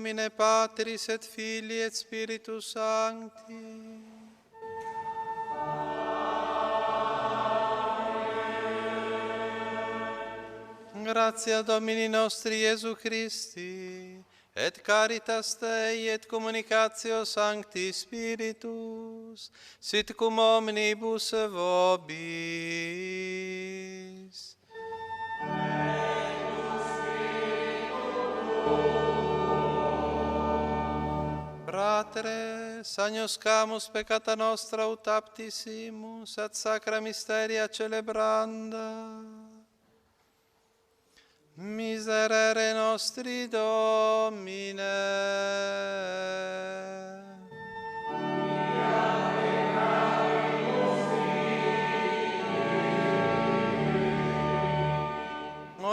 nomine Patris et Filii et Spiritus Sancti. Gratia Domini nostri Iesu Christi, et caritas Dei, et communicatio Sancti Spiritus, sit cum omnibus vobis. Fratres, agnoscamus peccata nostra ut aptissimus, et sacra mysteria celebranda. Miserere nostri Domine.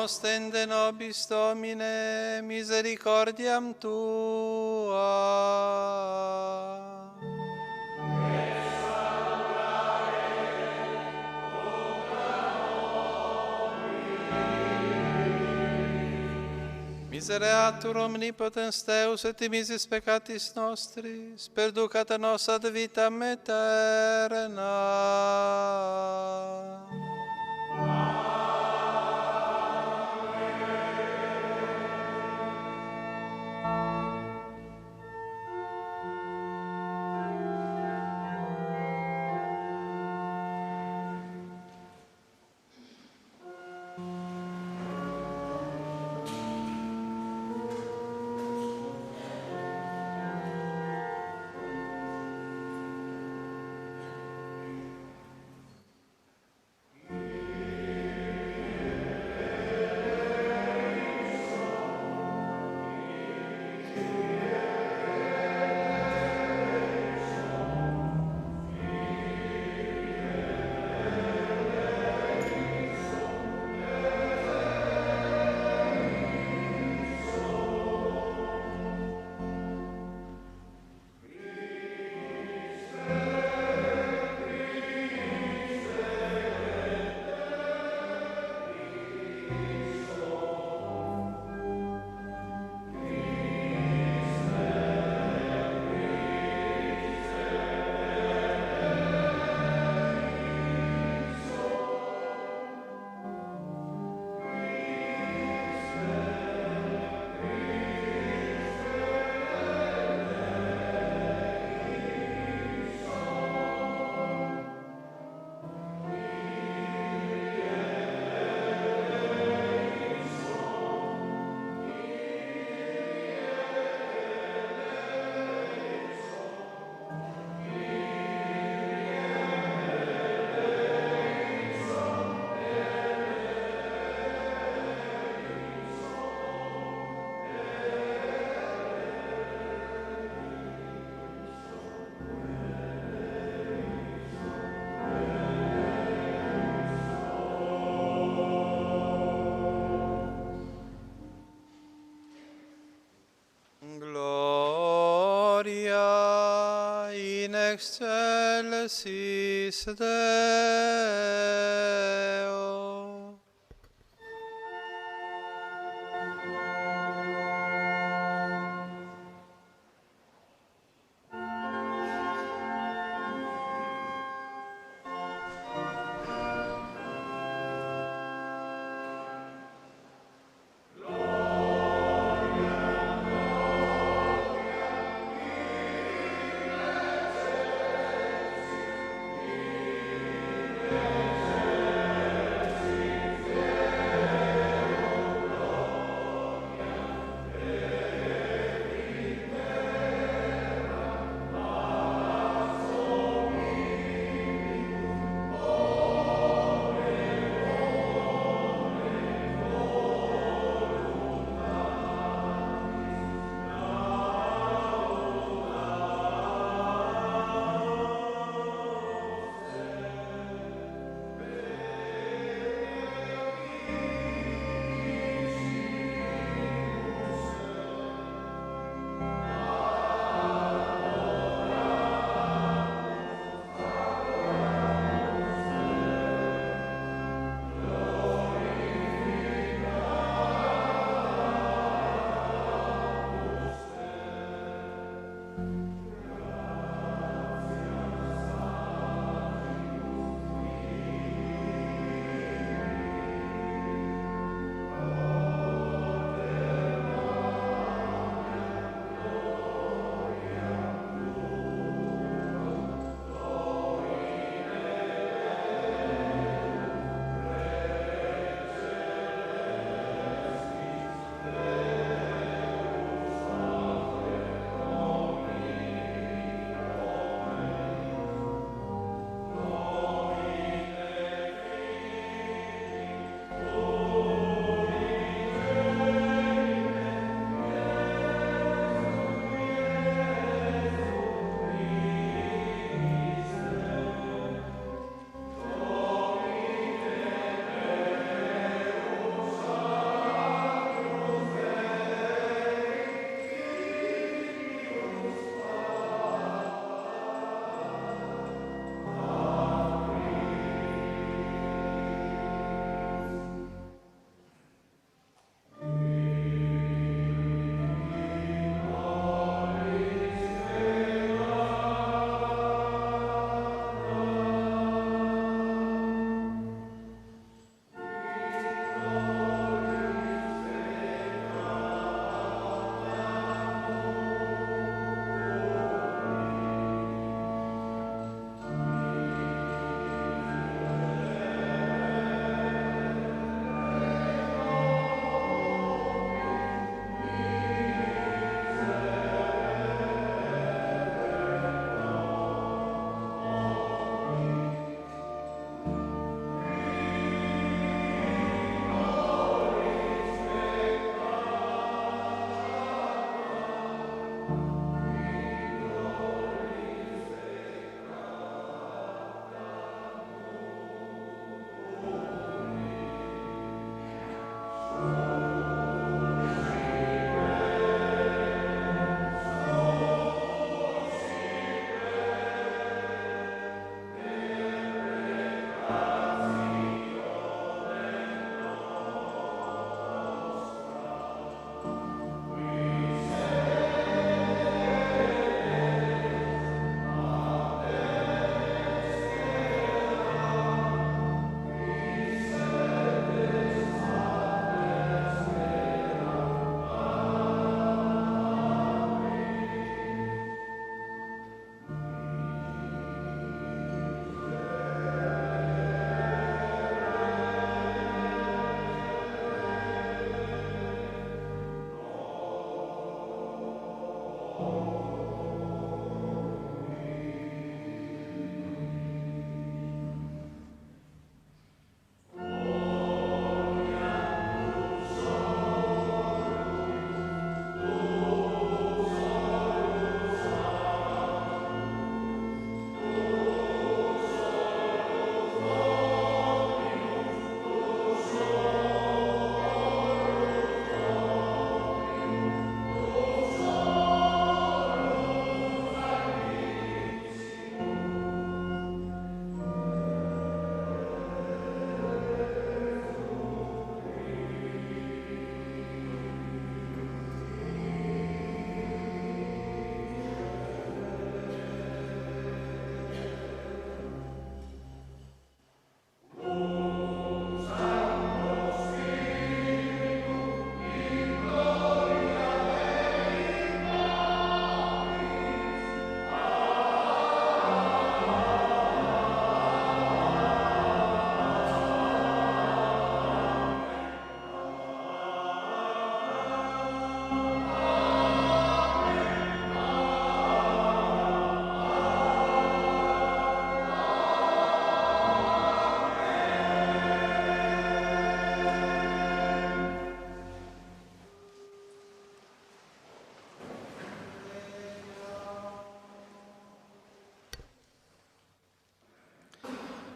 Ostende nobis Domine, misericordiam Tua. Misereatur omnipotens Deus et dimisis peccatis nostris, perducat nos ad vitam aeterna. Gloria in excelsis Deo.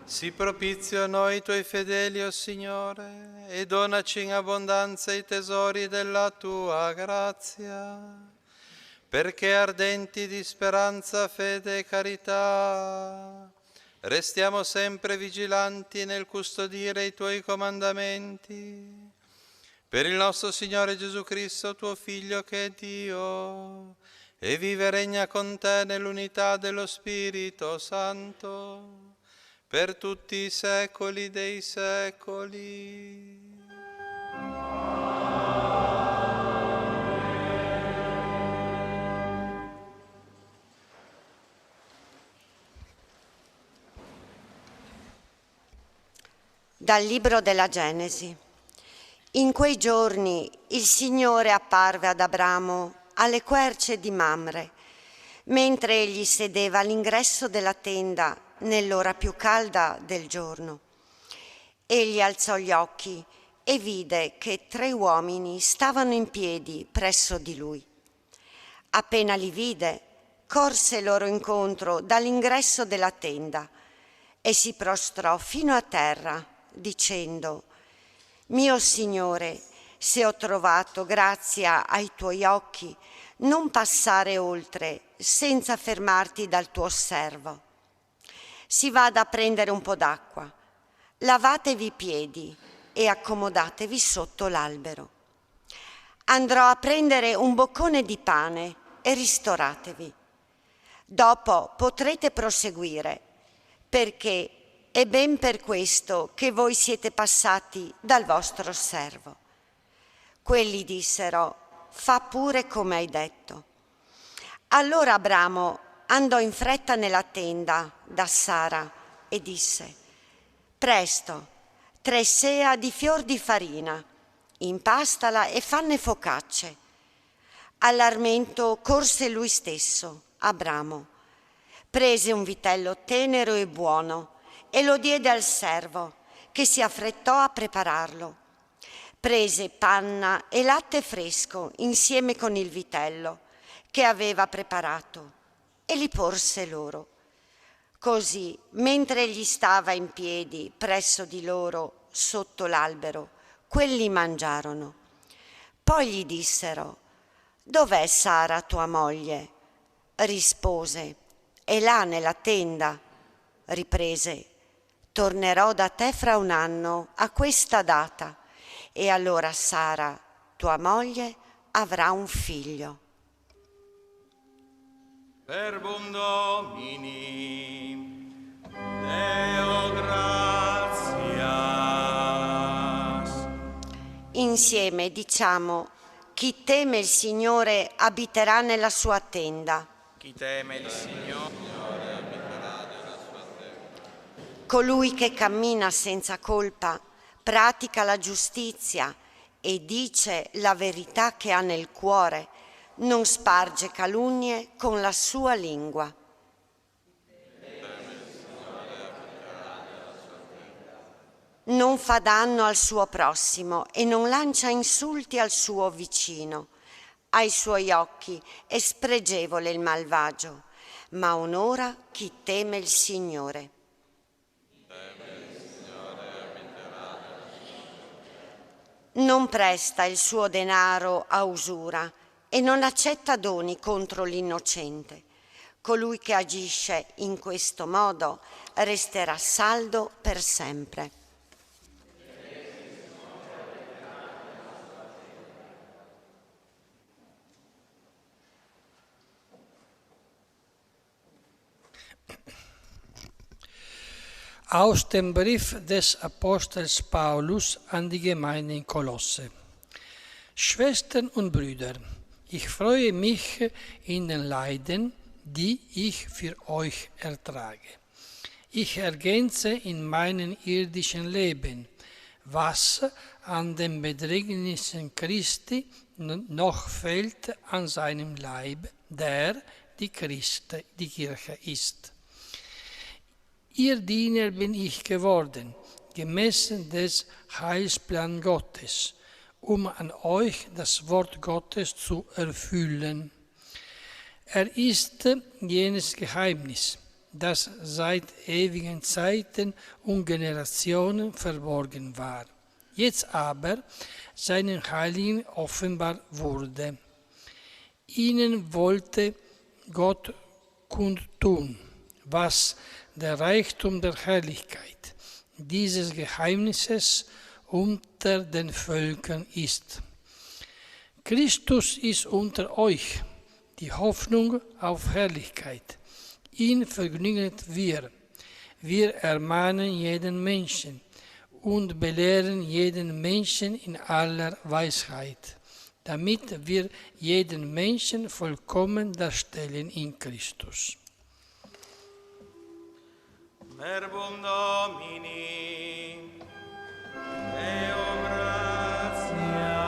Sii propizio a noi tuoi fedeli, o Signore, e donaci in abbondanza i tesori della tua grazia, perché ardenti di speranza, fede e carità, restiamo sempre vigilanti nel custodire i tuoi comandamenti. Per il nostro Signore Gesù Cristo, tuo Figlio, che è Dio, e vive e regna con te nell'unità dello Spirito Santo, per tutti i secoli dei secoli. Dal libro della Genesi. In quei giorni il Signore apparve ad Abramo alle querce di Mamre, mentre egli sedeva all'ingresso della tenda nell'ora più calda del giorno. Egli alzò gli occhi e vide che 3 uomini stavano in piedi presso di lui. Appena li vide, corse loro incontro dall'ingresso della tenda e si prostrò fino a terra, dicendo: «Mio Signore, se ho trovato grazia ai tuoi occhi, non passare oltre senza fermarti dal tuo servo. Si vada a prendere un po' d'acqua, lavatevi i piedi e accomodatevi sotto l'albero. Andrò a prendere un boccone di pane e ristoratevi. Dopo potrete proseguire, perché è ben per questo che voi siete passati dal vostro servo». Quelli dissero: «Fa pure come hai detto». Allora Abramo andò in fretta nella tenda da Sara e disse: «Presto, 3 seah di fior di farina, impastala e fanne focacce». All'armento corse lui stesso, Abramo, prese un vitello tenero e buono e lo diede al servo, che si affrettò a prepararlo. Prese panna e latte fresco insieme con il vitello che aveva preparato e li porse loro. Così, mentre egli stava in piedi presso di loro sotto l'albero, quelli mangiarono. Poi gli dissero: «Dov'è Sara tua moglie?» Rispose: «È là nella tenda». Riprese: «Tornerò da te fra 1 anno a questa data, e allora Sara, tua moglie, avrà un figlio». Verbum Domini, Deo gratias. Insieme diciamo: chi teme il Signore abiterà nella sua tenda. Chi teme il Signore abiterà nella sua terra. Colui che cammina senza colpa, pratica la giustizia e dice la verità che ha nel cuore, non sparge calunnie con la sua lingua. Non fa danno al suo prossimo e non lancia insulti al suo vicino. Ai suoi occhi è spregevole il malvagio, ma onora chi teme il Signore. Non presta il suo denaro a usura e non accetta doni contro l'innocente. Colui che agisce in questo modo resterà saldo per sempre. Aus dem Brief des Apostels Paulus an die Gemeinde in Kolosse. Schwestern und Brüder, ich freue mich in den Leiden, die ich für euch ertrage. Ich ergänze in meinem irdischen Leben, was an den Bedrängnissen Christi noch fehlt an seinem Leib, der die Kirche ist. Ihr Diener bin ich geworden, gemäß des Heilsplans Gottes, um an euch das Wort Gottes zu erfüllen. Er ist jenes Geheimnis, das seit ewigen Zeiten und Generationen verborgen war, jetzt aber seinen Heiligen offenbar wurde. Ihnen wollte Gott kundtun, was der Reichtum der Herrlichkeit dieses Geheimnisses unter den Völkern ist. Christus ist unter euch, die Hoffnung auf Herrlichkeit. Ihn vergnügen wir. Wir ermahnen jeden Menschen und belehren jeden Menschen in aller Weisheit, damit wir jeden Menschen vollkommen darstellen in Christus. Verbum Domini, Deum gratia.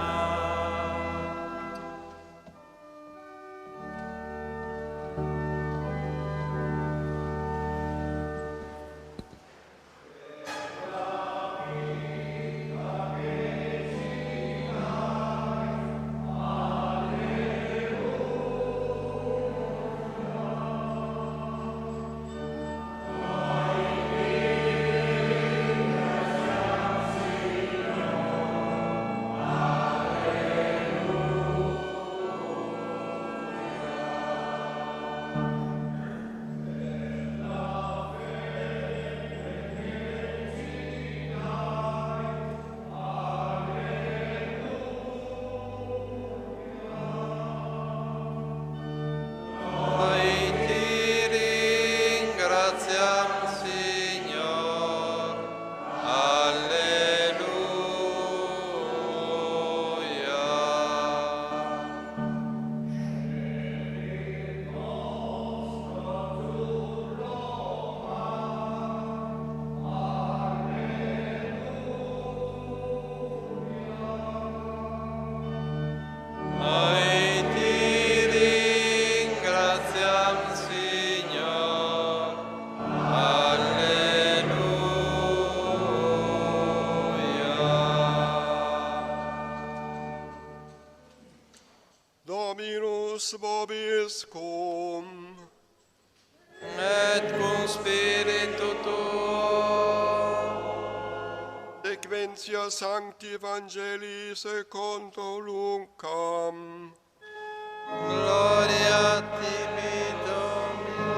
Dominus vobiscum. Et cum spiritu tuo. Sequentia Sancti Evangelii secondo Lucam. Gloria a tibi, Domine.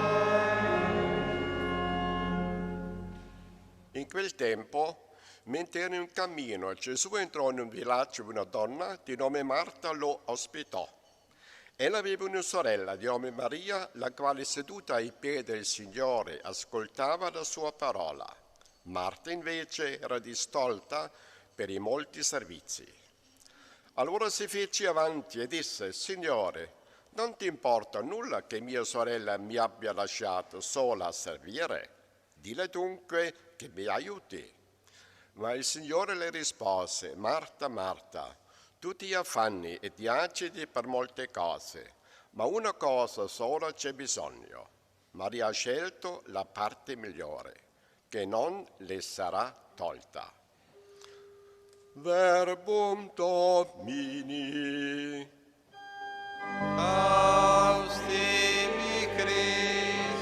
In quel tempo, mentre era in cammino, Gesù entrò in un villaggio e una donna di nome Marta lo ospitò. Ella aveva una sorella di nome Maria, la quale seduta ai piedi del Signore ascoltava la sua parola. Marta invece era distolta per i molti servizi. Allora si fece avanti e disse: Signore, non ti importa nulla che mia sorella mi abbia lasciato sola a servire? Dille dunque che mi aiuti. Ma il Signore le rispose: Marta, Marta, tutti affanni e ti agiti per molte cose, ma una cosa sola c'è bisogno. Maria ha scelto la parte migliore, che non le sarà tolta. Verbum Domini. Faustibi Christe.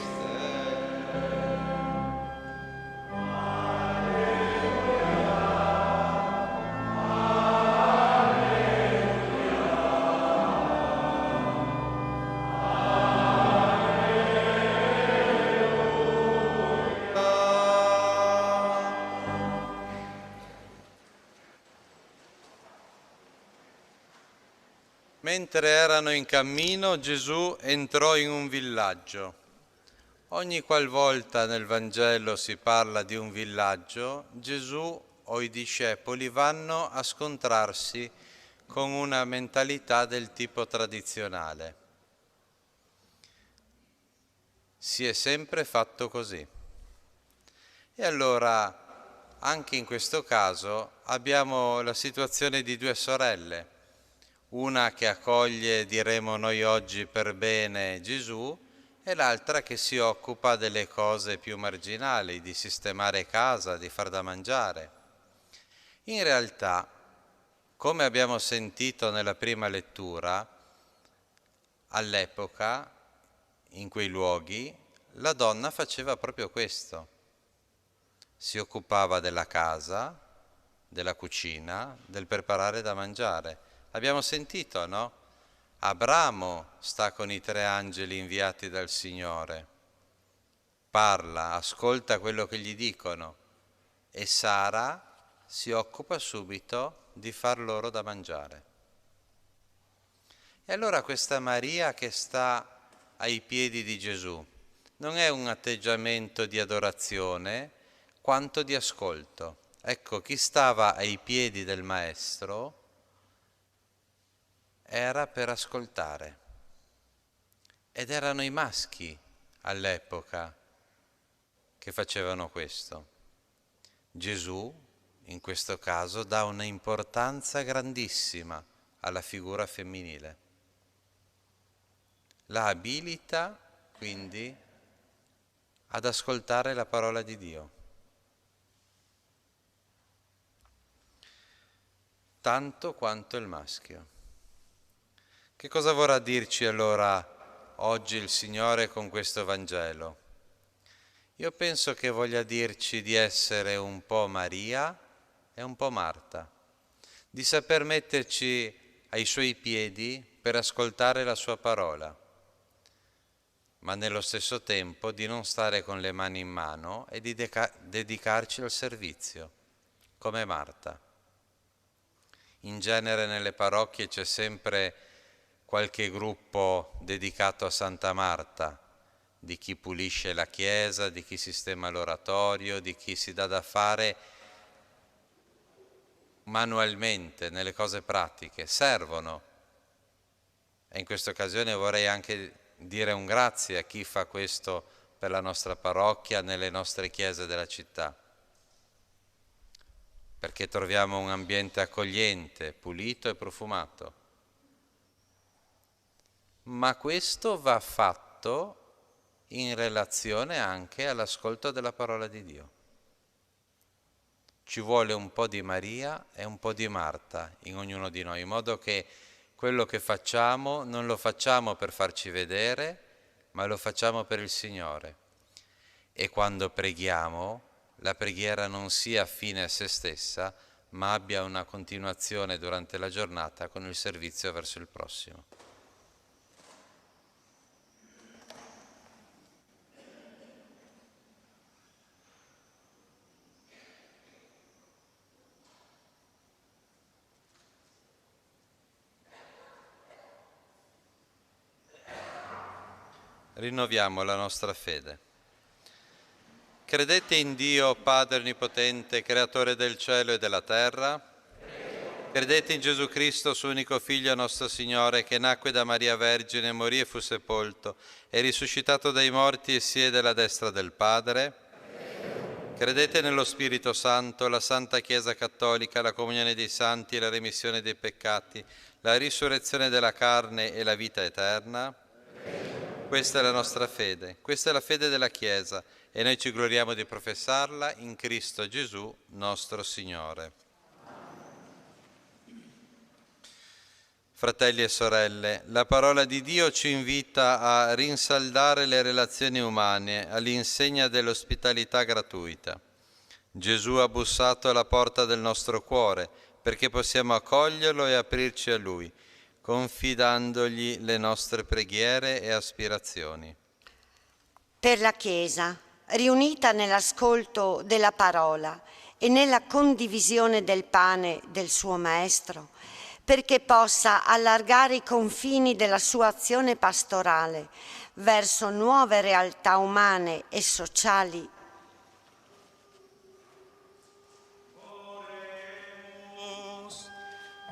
Mentre erano in cammino, Gesù entrò in un villaggio. Ogni qualvolta nel Vangelo si parla di un villaggio, Gesù o i discepoli vanno a scontrarsi con una mentalità del tipo tradizionale. Si è sempre fatto così. E allora, anche in questo caso, abbiamo la situazione di due sorelle. Una che accoglie, diremo noi oggi per bene, Gesù, e l'altra che si occupa delle cose più marginali, di sistemare casa, di far da mangiare. In realtà, come abbiamo sentito nella prima lettura, all'epoca, in quei luoghi, la donna faceva proprio questo. Si occupava della casa, della cucina, del preparare da mangiare. Abbiamo sentito, no? Abramo sta con i 3 angeli inviati dal Signore, parla, ascolta quello che gli dicono e Sara si occupa subito di far loro da mangiare. E allora questa Maria che sta ai piedi di Gesù non è un atteggiamento di adorazione quanto di ascolto. Ecco, chi stava ai piedi del Maestro era per ascoltare. Ed erano i maschi all'epoca che facevano questo. Gesù, in questo caso, dà una importanza grandissima alla figura femminile. La abilita, quindi, ad ascoltare la parola di Dio. Tanto quanto il maschio. Che cosa vorrà dirci allora oggi il Signore con questo Vangelo? Io penso che voglia dirci di essere un po' Maria e un po' Marta, di saper metterci ai Suoi piedi per ascoltare la Sua parola, ma nello stesso tempo di non stare con le mani in mano e di dedicarci al servizio, come Marta. In genere nelle parrocchie c'è sempre qualche gruppo dedicato a Santa Marta, di chi pulisce la chiesa, di chi sistema l'oratorio, di chi si dà da fare manualmente nelle cose pratiche, servono. E in questa occasione vorrei anche dire un grazie a chi fa questo per la nostra parrocchia, nelle nostre chiese della città, perché troviamo un ambiente accogliente, pulito e profumato. Ma questo va fatto in relazione anche all'ascolto della parola di Dio. Ci vuole un po' di Maria e un po' di Marta in ognuno di noi, in modo che quello che facciamo non lo facciamo per farci vedere, ma lo facciamo per il Signore. E quando preghiamo, la preghiera non sia fine a se stessa, ma abbia una continuazione durante la giornata con il servizio verso il prossimo. Rinnoviamo la nostra fede. Credete in Dio, Padre Onnipotente, Creatore del cielo e della terra? Credete in Gesù Cristo, suo unico Figlio, nostro Signore, che nacque da Maria Vergine, morì e fu sepolto, è risuscitato dai morti e siede alla destra del Padre? Credete nello Spirito Santo, la Santa Chiesa Cattolica, la comunione dei santi, la remissione dei peccati, la risurrezione della carne e la vita eterna? Questa è la nostra fede, questa è la fede della Chiesa e noi ci gloriamo di professarla in Cristo Gesù, nostro Signore. Fratelli e sorelle, la parola di Dio ci invita a rinsaldare le relazioni umane all'insegna dell'ospitalità gratuita. Gesù ha bussato alla porta del nostro cuore perché possiamo accoglierlo e aprirci a Lui, confidandogli le nostre preghiere e aspirazioni. Per la Chiesa, riunita nell'ascolto della parola e nella condivisione del pane del suo Maestro, perché possa allargare i confini della sua azione pastorale verso nuove realtà umane e sociali.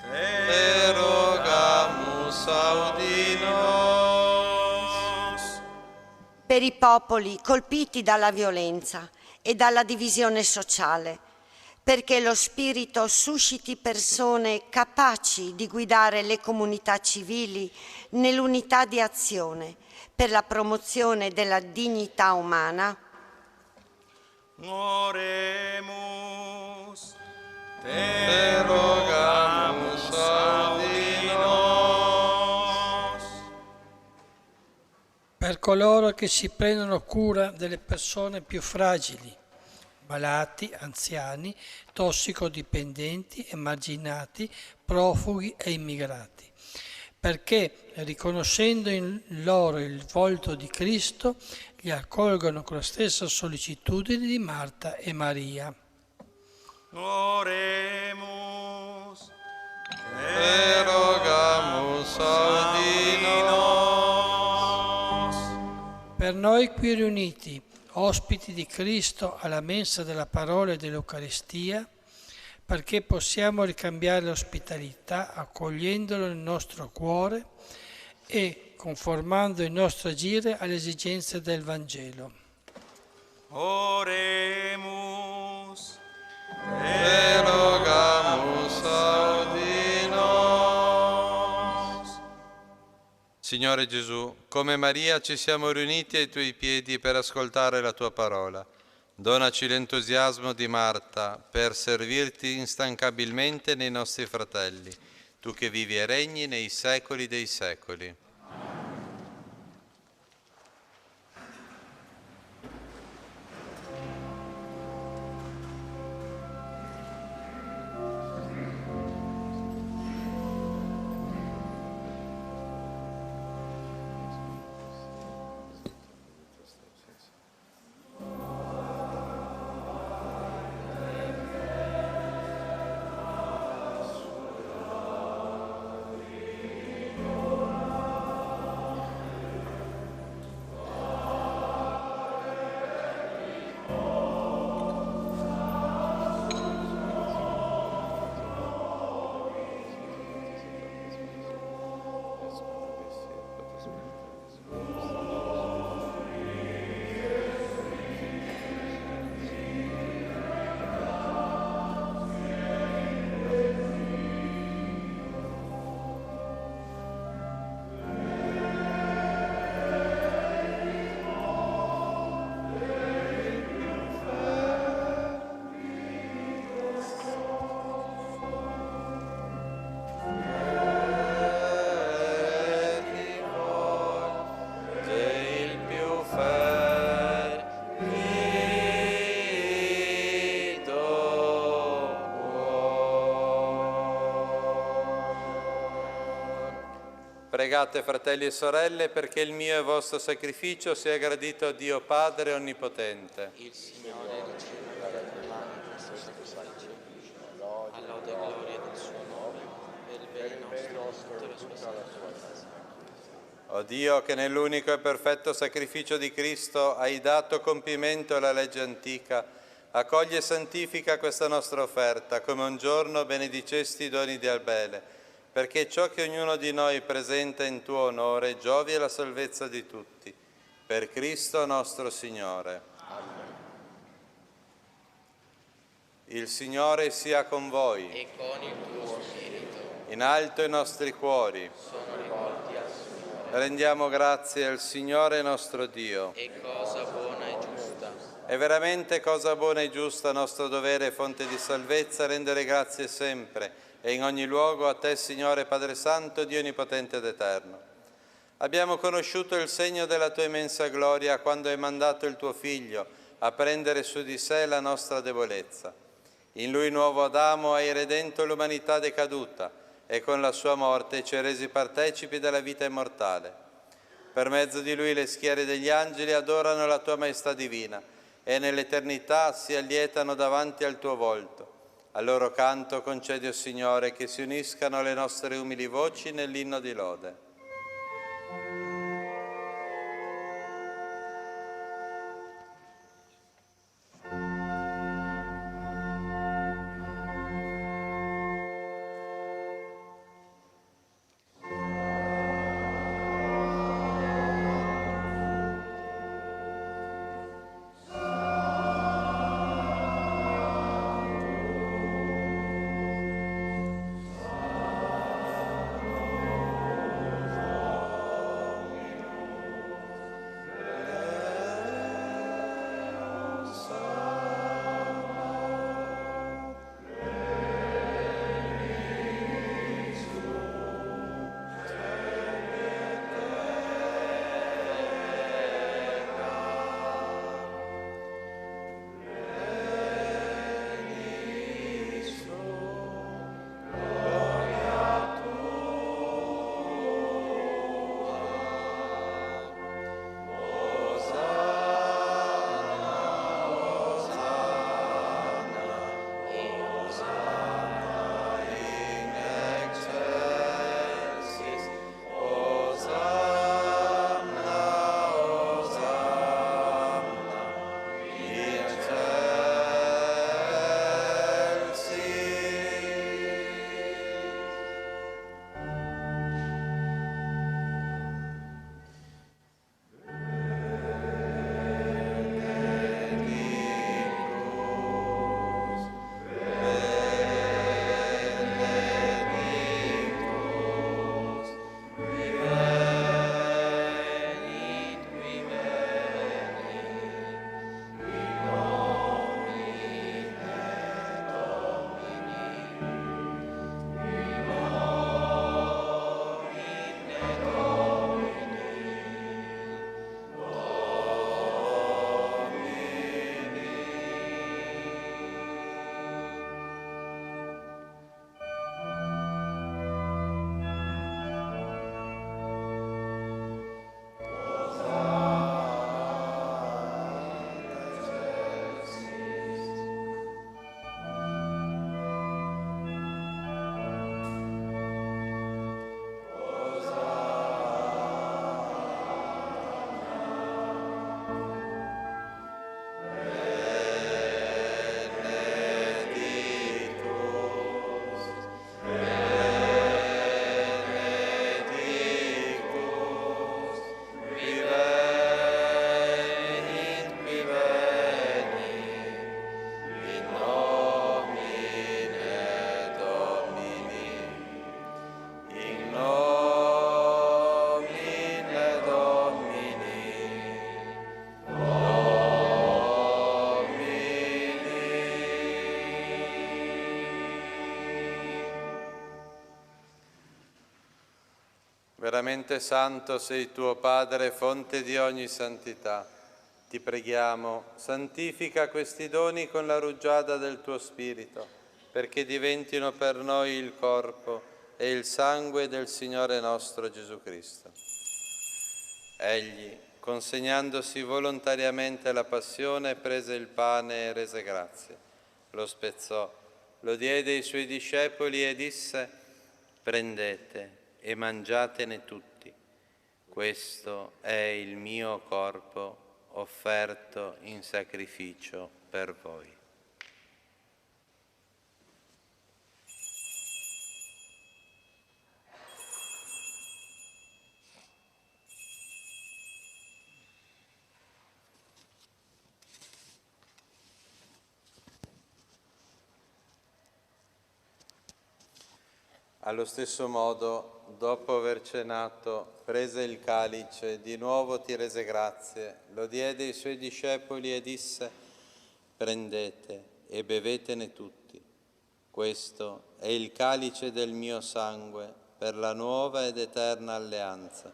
Te rogamus audi nos. Per i popoli colpiti dalla violenza e dalla divisione sociale, perché lo Spirito susciti persone capaci di guidare le comunità civili nell'unità di azione per la promozione della dignità umana. Oremus. Te rogamus audi nos. Per coloro che si prendono cura delle persone più fragili, malati, anziani, tossicodipendenti, emarginati, profughi e immigrati, perché, riconoscendo in loro il volto di Cristo, li accolgono con la stessa sollecitudine di Marta e Maria. Oremus. Te rogamus audi nos. Per noi qui riuniti, ospiti di Cristo alla mensa della parola e dell'Eucaristia, perché possiamo ricambiare l'ospitalità accogliendolo nel nostro cuore e conformando il nostro agire alle esigenze del Vangelo. Oremus. Te rogamus audi nos. Signore Gesù, come Maria ci siamo riuniti ai Tuoi piedi per ascoltare la Tua parola. Donaci l'entusiasmo di Marta per servirti instancabilmente nei nostri fratelli, Tu che vivi e regni nei secoli dei secoli. Pregate, fratelli e sorelle, perché il mio e il vostro sacrificio sia gradito a Dio Padre Onnipotente. Il Signore riceva dalle tue mani questo sacrificio, all'ode e gloria del suo nome, per il bene nostro e tutta la sua santa. O Dio, che nell'unico e perfetto sacrificio di Cristo hai dato compimento alla legge antica, accoglie e santifica questa nostra offerta, come un giorno benedicesti i doni di Abele, perché ciò che ognuno di noi presenta in tuo onore giovi alla salvezza di tutti. Per Cristo nostro Signore. Il Signore sia con voi. e con il tuo spirito. In alto i nostri cuori. Sono rivolti al Signore. Rendiamo grazie al Signore nostro Dio. È cosa buona e giusta. È veramente cosa buona e giusta, nostro dovere e fonte di salvezza, rendere grazie sempre e in ogni luogo a Te, Signore Padre Santo, Dio Onnipotente ed Eterno. Abbiamo conosciuto il segno della Tua immensa gloria quando hai mandato il Tuo Figlio a prendere su di sé la nostra debolezza. In Lui, nuovo Adamo, hai redento l'umanità decaduta e con la Sua morte ci hai resi partecipi della vita immortale. Per mezzo di Lui le schiere degli angeli adorano la Tua maestà divina e nell'eternità si allietano davanti al Tuo volto. Al loro canto concedi, o Signore, che si uniscano le nostre umili voci nell'inno di lode. Veramente santo sei tuo Padre, fonte di ogni santità. Ti preghiamo, santifica questi doni con la rugiada del tuo Spirito, perché diventino per noi il corpo e il sangue del Signore nostro Gesù Cristo. Egli, consegnandosi volontariamente alla passione, prese il pane e rese grazie. Lo spezzò, lo diede ai suoi discepoli e disse: «Prendete e mangiatene tutti. Questo è il mio corpo offerto in sacrificio per voi». Allo stesso modo, dopo aver cenato, prese il calice, di nuovo ti rese grazie, lo diede ai suoi discepoli e disse: prendete e bevetene tutti. Questo è il calice del mio sangue per la nuova ed eterna alleanza,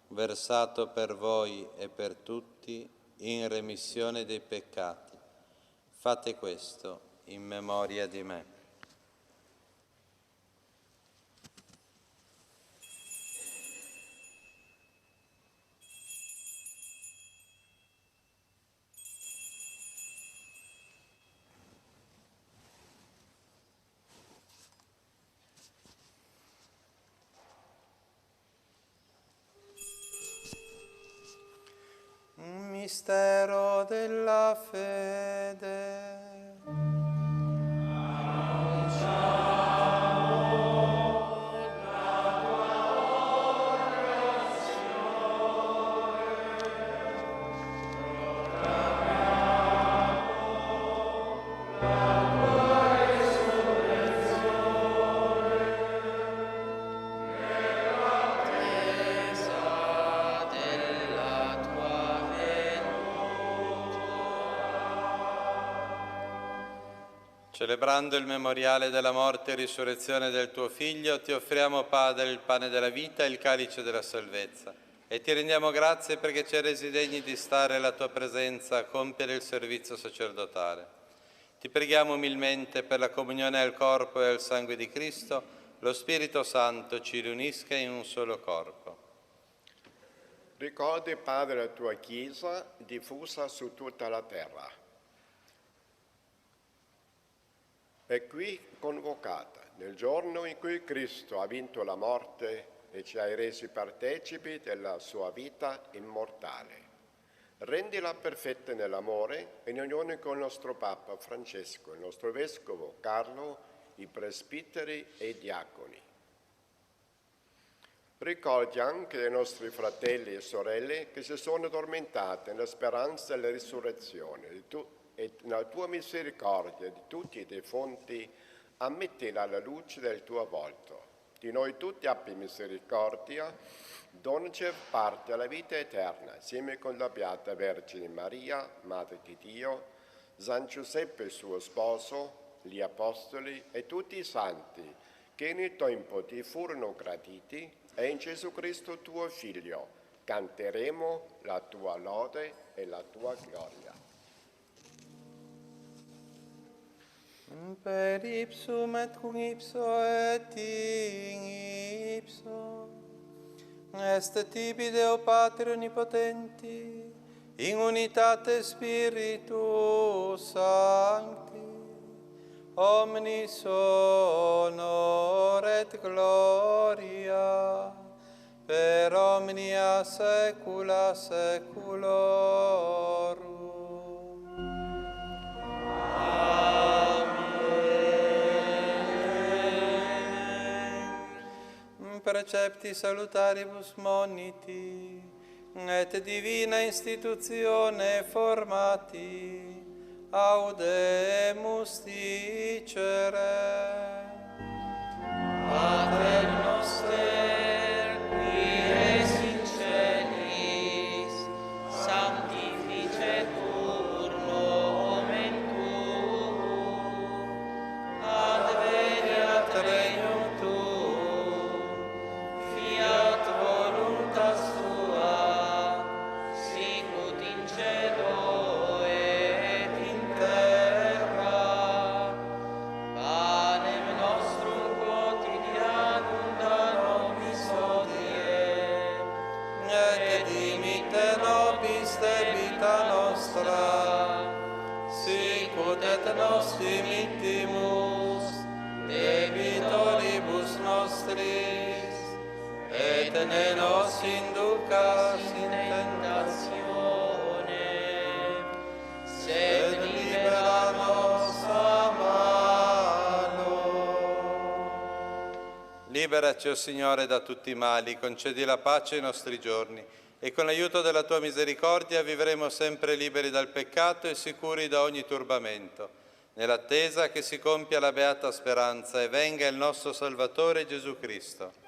versato per voi e per tutti in remissione dei peccati. Fate questo in memoria di me. Mistero della fede. Celebrando il memoriale della morte e risurrezione del tuo Figlio, ti offriamo, Padre, il pane della vita e il calice della salvezza. E ti rendiamo grazie perché ci hai resi degni di stare alla tua presenza a compiere il servizio sacerdotale. Ti preghiamo umilmente per la comunione al corpo e al sangue di Cristo, lo Spirito Santo ci riunisca in un solo corpo. Ricordi, Padre, la tua Chiesa diffusa su tutta la terra. È qui convocata, nel giorno in cui Cristo ha vinto la morte e ci ha resi partecipi della sua vita immortale. Rendila perfetta nell'amore e in unione con il nostro Papa Francesco, il nostro Vescovo Carlo, i presbiteri e i diaconi. Ricordi anche dei nostri fratelli e sorelle che si sono addormentati nella speranza della risurrezione e nella tua misericordia di tutti i defunti, ammettila alla luce del tuo volto. Di noi tutti abbi misericordia, donaci parte alla vita eterna, insieme con la Beata Vergine Maria, Madre di Dio, San Giuseppe suo sposo, gli Apostoli e tutti i santi, che in il tempo ti furono graditi, e in Gesù Cristo tuo Figlio canteremo la tua lode e la tua gloria. Per ipsum et cum ipso et in ipso, est tibi Deo Pater Onnipotenti, in unitate Spiritus Sancti, omnis honor et gloria, per omnia saecula saeculorum. Precepti salutaribus moniti, et divina institutione formati, audemus dicere. Pater noster, qui es in celis, sanctificetur nomen tuum, adveniat regnum tuum, fiat voluntas tua, sicut in cielo et in terra. Panem nostrum quotidianum da nobis hodie, et dimitte nobis debita nostra, sicut et nos dimittimus debitoribus nostris, et ne nos inducas in tentazione, sed libera nos a malo. Liberaci, o Signore, da tutti i mali, concedi la pace ai nostri giorni, e con l'aiuto della tua misericordia vivremo sempre liberi dal peccato e sicuri da ogni turbamento, nell'attesa che si compia la beata speranza e venga il nostro Salvatore Gesù Cristo.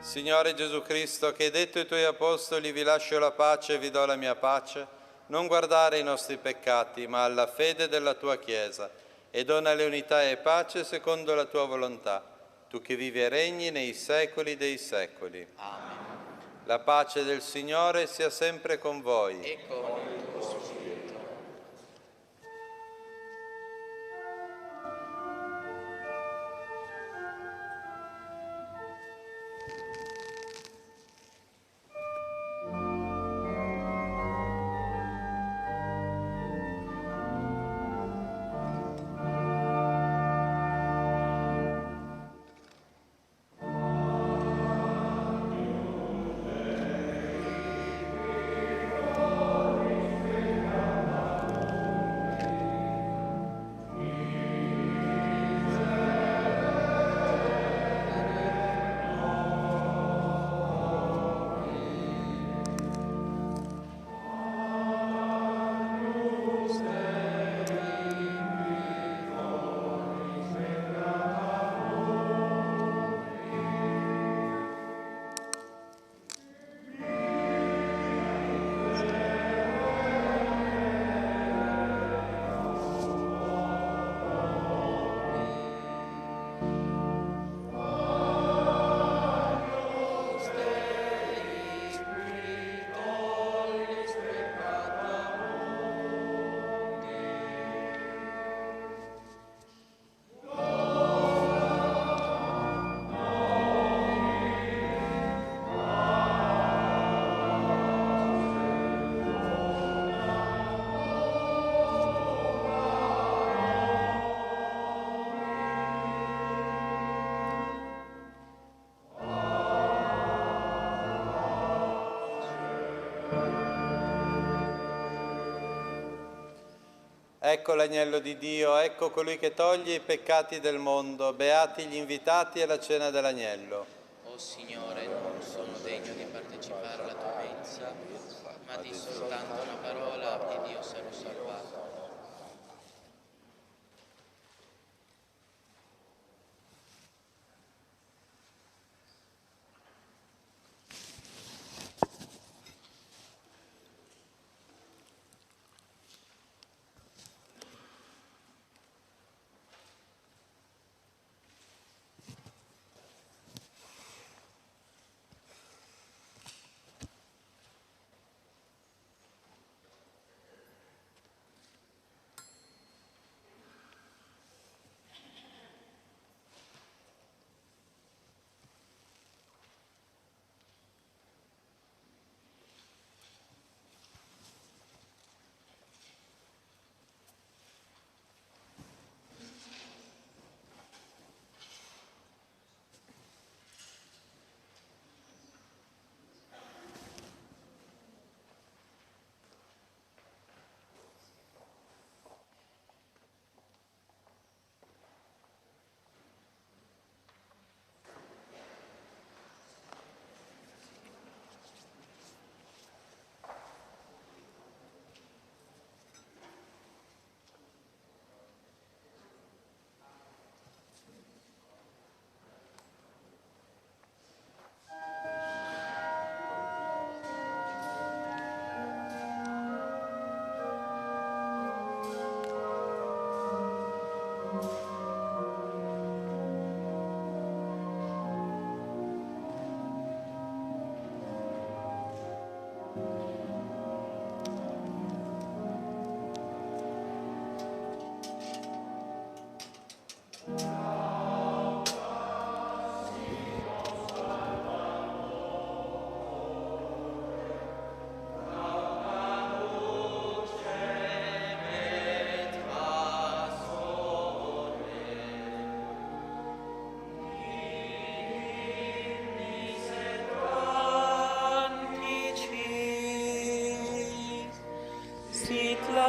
Signore Gesù Cristo, che hai detto ai tuoi apostoli: vi lascio la pace e vi do la mia pace, non guardare i nostri peccati, ma alla fede della tua Chiesa, e donale unità e pace secondo la tua volontà, tu che vivi e regni nei secoli dei secoli. Amen. La pace del Signore sia sempre con voi. E con il tuo spirito. Ecco l'agnello di Dio, ecco colui che toglie i peccati del mondo. Beati gli invitati alla cena dell'agnello. O Signore, non sono degno di partecipare alla tua mensa, ma di soltanto una parola ed io sarò salvato.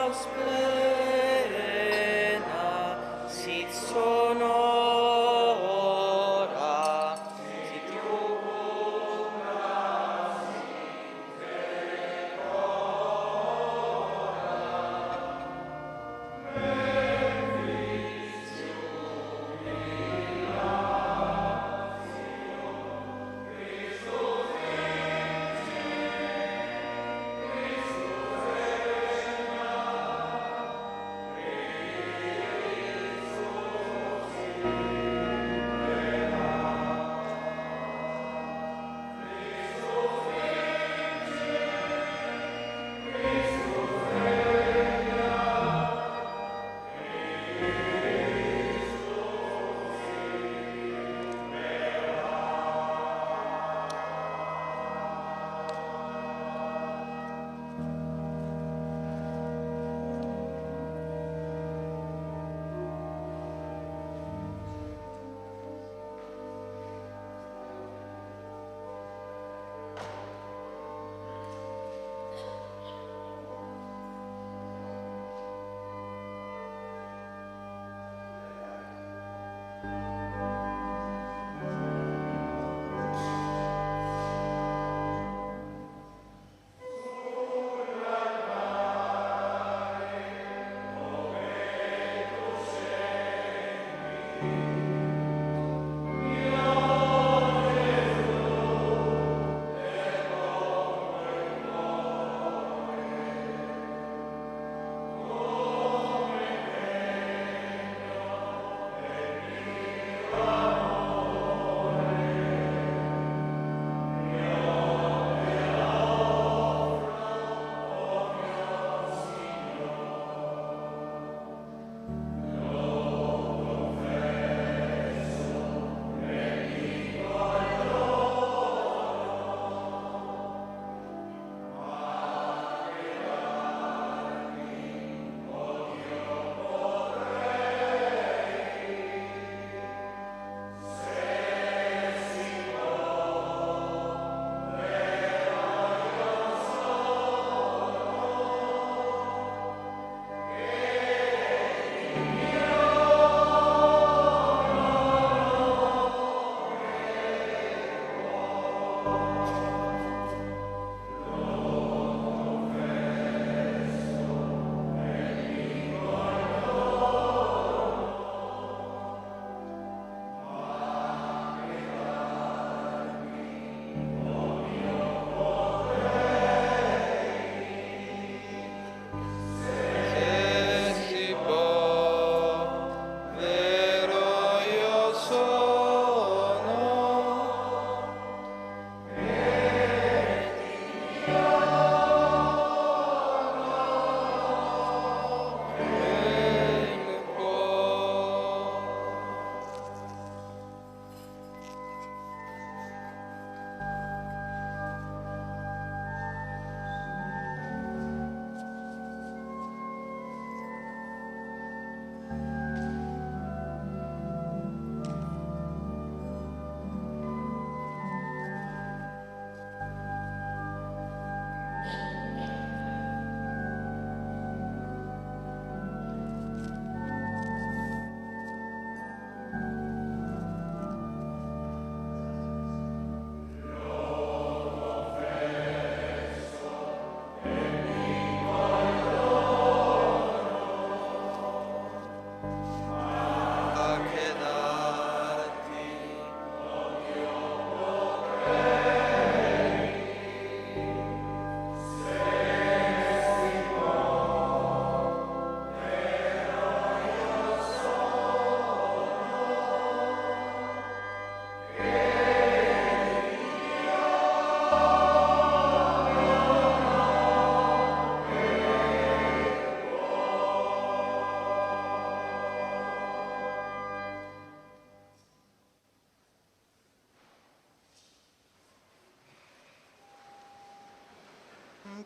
paus plena, sit sonora, sit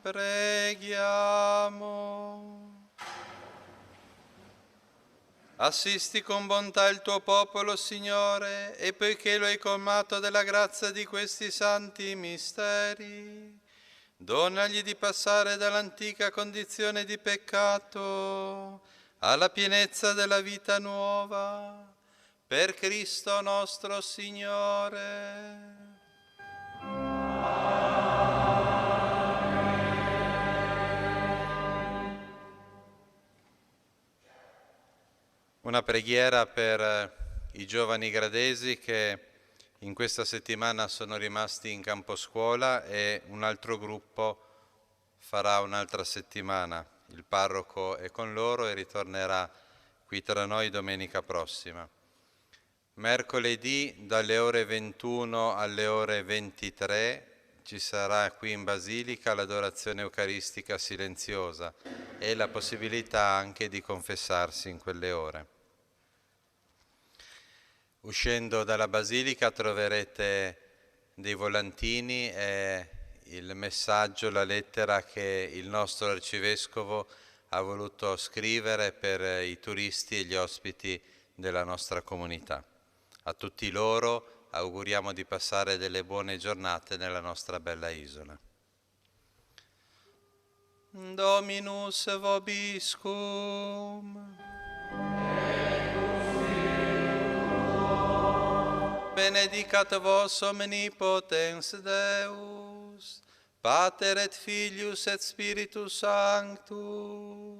Preghiamo. Assisti con bontà il tuo popolo, Signore, e poiché lo hai colmato della grazia di questi santi misteri, Donagli di passare dall'antica condizione di peccato alla pienezza della vita nuova, per Cristo nostro Signore. Una preghiera per i giovani gradesi che in questa settimana sono rimasti in campo scuola e un altro gruppo farà un'altra settimana. Il parroco è con loro e ritornerà qui tra noi domenica prossima. Mercoledì dalle ore 21 alle ore 23 ci sarà qui in Basilica l'adorazione eucaristica silenziosa e la possibilità anche di confessarsi in quelle ore. Uscendo dalla Basilica troverete dei volantini e il messaggio, la lettera che il nostro Arcivescovo ha voluto scrivere per i turisti e gli ospiti della nostra comunità. A tutti loro auguriamo di passare delle buone giornate nella nostra bella isola. Dominus vobiscum. Benedicat vos omnipotens Deus, Pater et Filius et Spiritus Sanctus.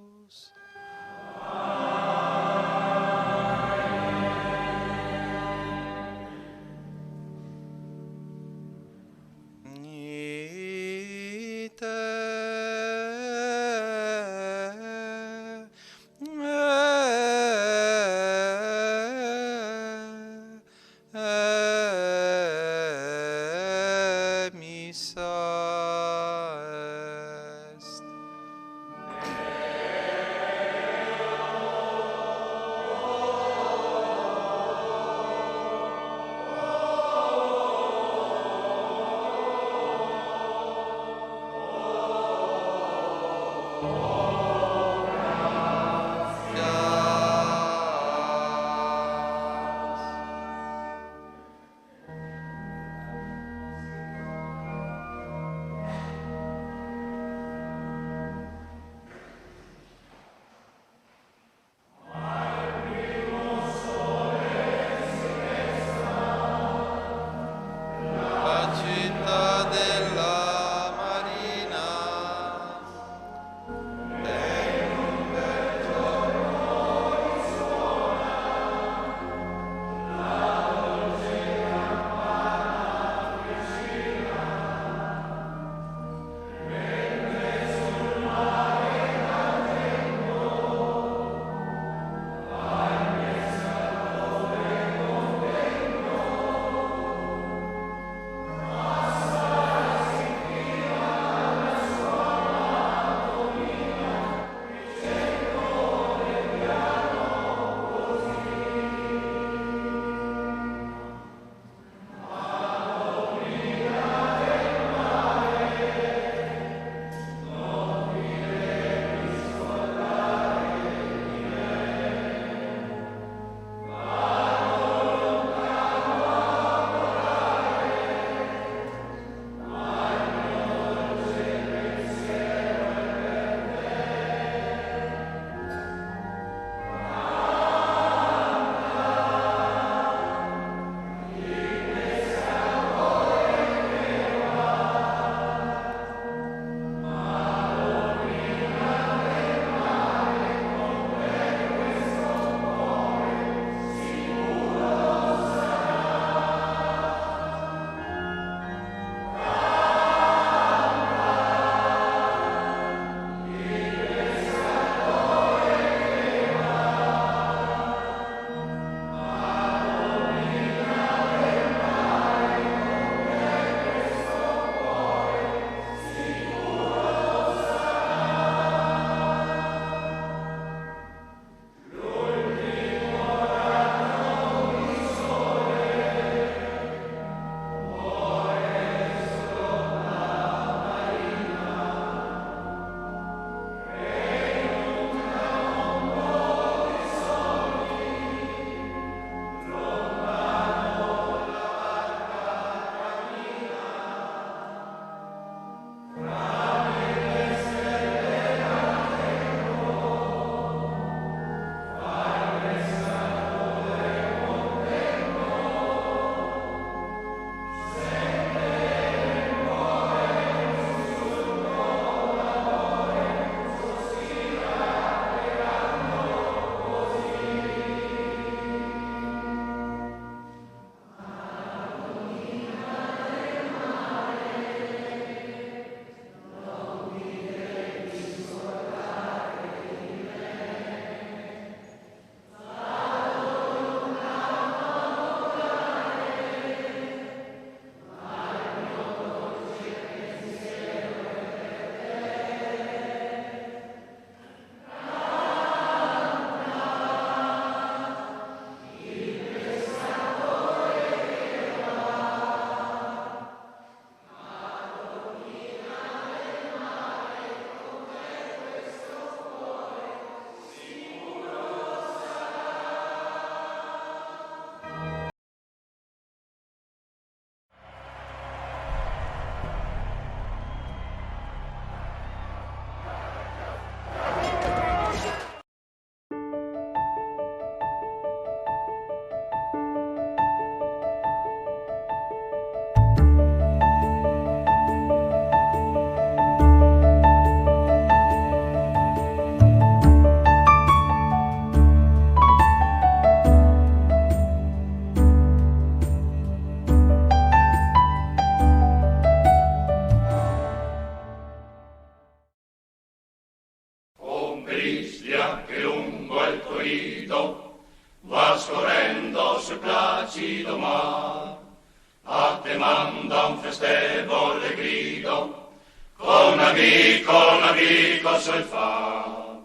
con amico sol fa.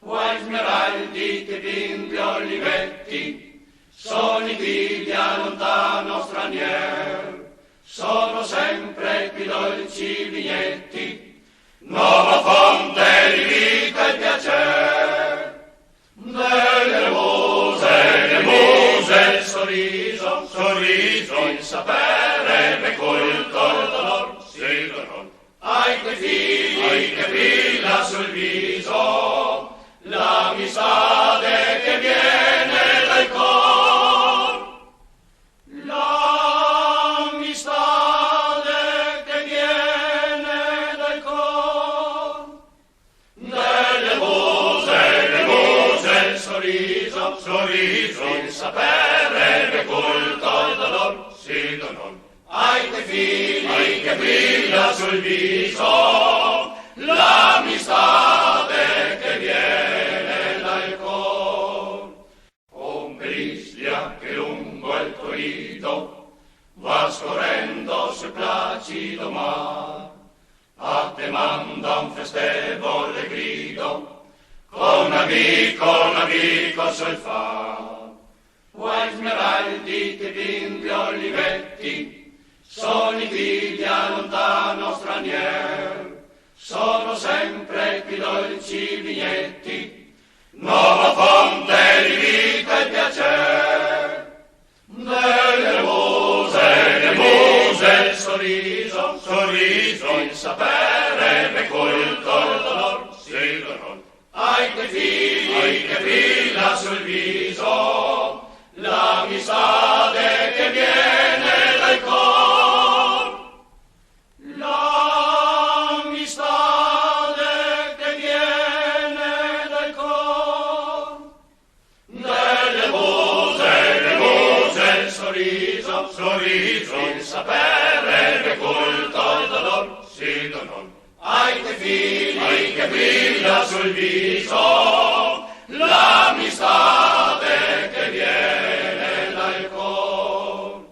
Vuoi smeraldi che bimbi olivetti, sono i figlia lontano stranier, sono sempre più dolci vignetti, nuova fonte di vita e piacer. Delle muse, sorriso, il sapere, e colto il dolor, si donon. Ai tuoi figli che brilla sul viso, l'amistade che viene dal cor. L'amistade che viene dal cor. Delle muse, sorriso, il sapere, e colto il dolor, si donon. Ai tuoi figli che brilla sul viso, l'amistade che viene dal cor. Ombrislia che lungo il tuo lido va scorrendo sul placido mar, a te manda un festevole grido, con amico sol fa. Vuoi smeraldi che bimbi olivetti, sono i figlia lontano stranier, sono sempre più dolci vignetti, nuova fonte di vita e piacer. Delle muse, sorriso, il sapere, e colto il dolor, si donon. Ai tuoi figli che brilla sul viso, l'amistade che viene dal cor. L'amistade che viene dal cor. Delle muse, sorriso, il sapere, e colto il dolor, si donon. Ai tuoi figli che brilla sul viso, l'amistade che viene dal cor.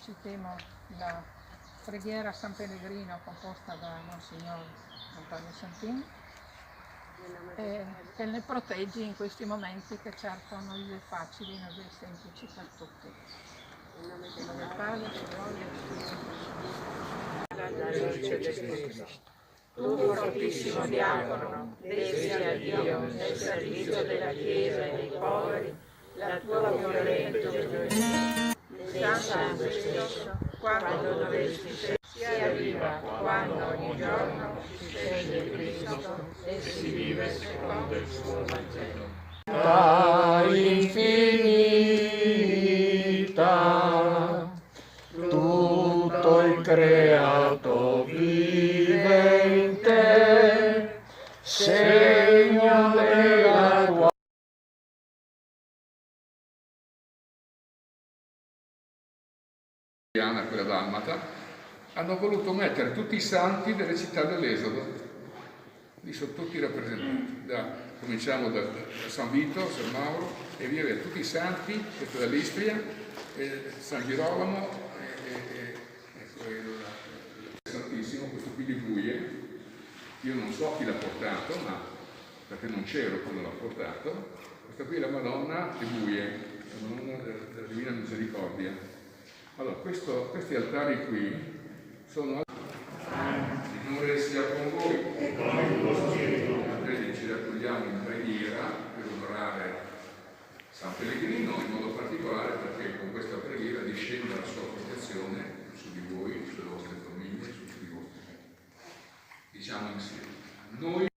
reciteremo la preghiera a San Pellegrino composta da Monsignor Antonio Santin, che ne proteggi in questi momenti che certo non gli è facili, non gli è semplici per tutti. In nome del Padre, del Figlio. Tu, fortissimo diacono, desti a Dio nel servizio della Chiesa e dei poveri la tua violenta nel sangue stesso, quando dovresti sia viva, quando ogni giorno si segue Cristo e si vive secondo il suo Vangelo. Infinita, tutto il creato vive in te, segno della tua quella dalmata, hanno voluto mettere tutti i santi delle città dell'Esodo. Lì sono tutti rappresentati. Cominciamo da San Vito, San Mauro e via via, tutti i santi, questo dall'Istria, San Girolamo e Santissimo, questo qui di Buie. Io non so chi l'ha portato, ma perché non c'ero quando l'ha portato. Questa qui è la Madonna di Buie, la Madonna della Divina Misericordia. Allora, questi altari qui sono Signore sia con voi. Ci raccogliamo in preghiera per onorare San Pellegrino, in modo particolare perché con questa preghiera discende la sua protezione su di voi, sulle vostre famiglie, su tutti i vostri figli. Diciamo insieme. Noi